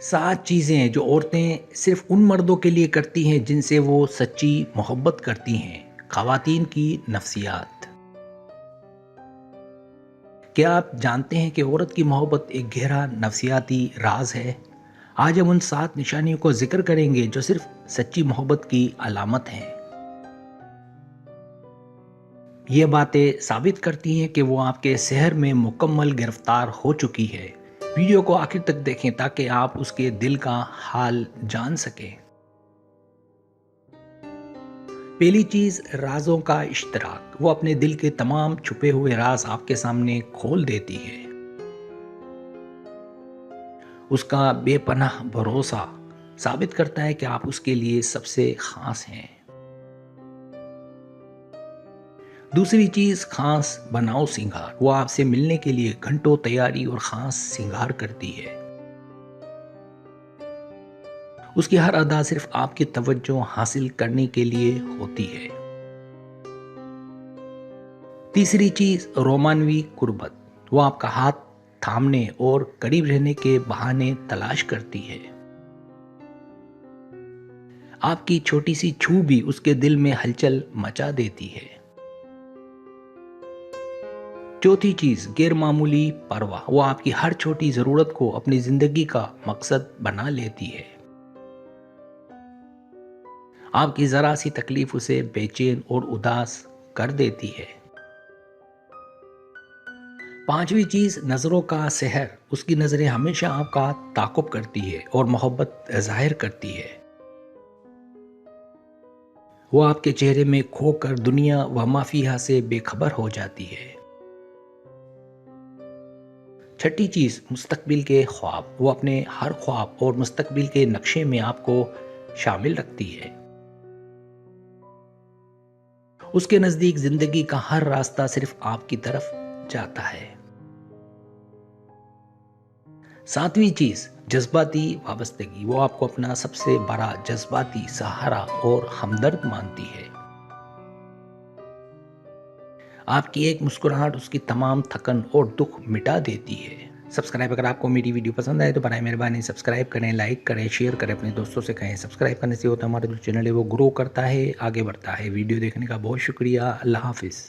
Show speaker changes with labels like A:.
A: 7 چیزیں جو عورتیں صرف ان مردوں کے لیے کرتی ہیں جن سے وہ سچی محبت کرتی ہیں۔ خواتین کی نفسیات۔ کیا آپ جانتے ہیں کہ عورت کی محبت ایک گہرا نفسیاتی راز ہے؟ آج ہم ان 7 نشانیوں کو ذکر کریں گے جو صرف سچی محبت کی علامت ہیں۔ یہ باتیں ثابت کرتی ہیں کہ وہ آپ کے سحر میں مکمل گرفتار ہو چکی ہے۔ ویڈیو کو آخر تک دیکھیں تاکہ آپ اس کے دل کا حال جان سکیں۔ پہلی چیز، رازوں کا اشتراک۔ وہ اپنے دل کے تمام چھپے ہوئے راز آپ کے سامنے کھول دیتی ہے۔ اس کا بے پناہ بھروسہ ثابت کرتا ہے کہ آپ اس کے لیے سب سے خاص ہیں۔ دوسری چیز، خاص بناؤ سنگار۔ وہ آپ سے ملنے کے لیے گھنٹوں تیاری اور خاص سنگار کرتی ہے۔ اس کی ہر ادا صرف آپ کی توجہ حاصل کرنے کے لیے ہوتی ہے۔ تیسری چیز، رومانوی قربت۔ وہ آپ کا ہاتھ تھامنے اور قریب رہنے کے بہانے تلاش کرتی ہے۔ آپ کی چھوٹی سی چھو بھی اس کے دل میں ہلچل مچا دیتی ہے۔ چوتھی چیز، غیر معمولی پرواہ۔ وہ آپ کی ہر چھوٹی ضرورت کو اپنی زندگی کا مقصد بنا لیتی ہے۔ آپ کی ذرا سی تکلیف اسے بے چین اور اداس کر دیتی ہے۔ پانچویں چیز، نظروں کا سحر۔ اس کی نظریں ہمیشہ آپ کا تعاقب کرتی ہے اور محبت ظاہر کرتی ہے۔ وہ آپ کے چہرے میں کھو کر دنیا و ما فیہا سے بے خبر ہو جاتی ہے۔ چھٹی چیز، مستقبل کے خواب۔ وہ اپنے ہر خواب اور مستقبل کے نقشے میں آپ کو شامل رکھتی ہے۔ اس کے نزدیک زندگی کا ہر راستہ صرف آپ کی طرف جاتا ہے۔ ساتویں چیز، جذباتی وابستگی۔ وہ آپ کو اپنا سب سے بڑا جذباتی سہارا اور ہمدرد مانتی ہے۔ آپ کی ایک مسکراہٹ اس کی تمام تھکن اور دکھ مٹا دیتی ہے۔ اگر آپ کو میری ویڈیو پسند آئے تو برائے مہربانی سبسکرائب کریں، لائک کریں، شیئر کریں، اپنے دوستوں سے کہیں۔ سبسکرائب کرنے سے ہوتا ہے ہمارا جو چینل ہے وہ گرو کرتا ہے، آگے بڑھتا ہے۔ ویڈیو دیکھنے کا بہت شکریہ۔ اللہ حافظ۔